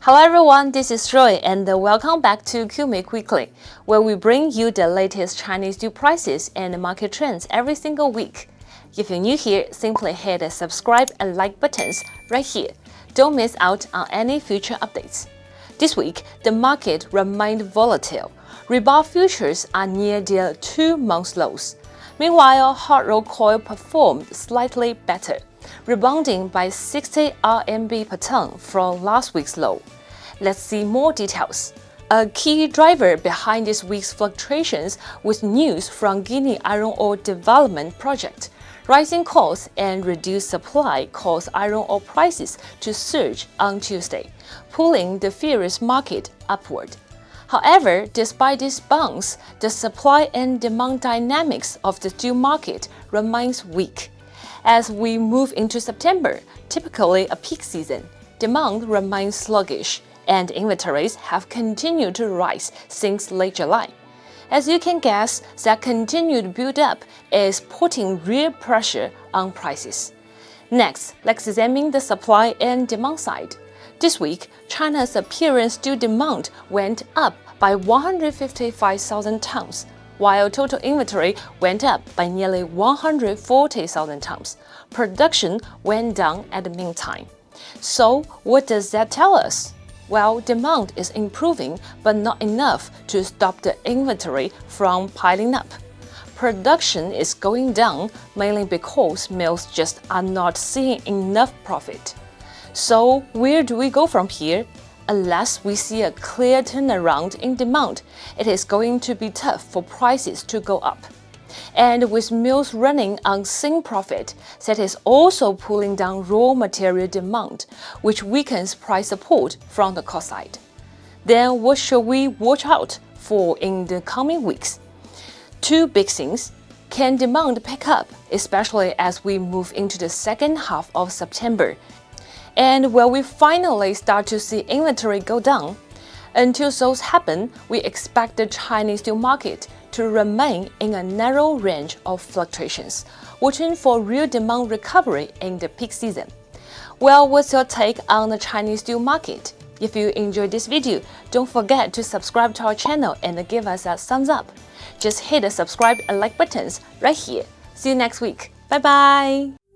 Hello everyone, this is Roy and welcome back to QMake Weekly, where we bring you the latest Chinese steel prices and market trends every single week. If you're new here, simply hit the subscribe and like buttons right here. Don't miss out on any future updates. This week, the market remained volatile. Rebar futures are near their 2-month lows. Meanwhile, hot rolled coil performed slightly better, rebounding by 60 RMB per ton from last week's low. Let's see more details. A key driver behind this week's fluctuations was news from Guinea iron ore development project. Rising costs and reduced supply caused iron ore prices to surge on Tuesday, pulling the ferrous market upward. However, despite this bounce, the supply and demand dynamics of the steel market remains weak. As we move into September, typically a peak season, demand remains sluggish, and inventories have continued to rise since late July. As you can guess, that continued build-up is putting real pressure on prices. Next, let's examine the supply and demand side. This week, China's appearance steel demand went up by 155,000 tons, while total inventory went up by nearly 140,000 tons. Production went down at the meantime. So, what does that tell us? Well, demand is improving, but not enough to stop the inventory from piling up. Production is going down mainly because mills just are not seeing enough profit. So, where do we go from here? Unless we see a clear turnaround in demand, it is going to be tough for prices to go up. And with mills running on thin profit, that is also pulling down raw material demand, which weakens price support from the cost side. Then what should we watch out for in the coming weeks? Two big things. Can demand pick up, especially as we move into the second half of September? And will we finally start to see inventory go down? Until those happen, we expect the Chinese steel market to remain in a narrow range of fluctuations, watching for real demand recovery in the peak season. Well, what's your take on the Chinese steel market? If you enjoyed this video, don't forget to subscribe to our channel and give us a thumbs up. Just hit the subscribe and like buttons right here. See you next week. Bye bye!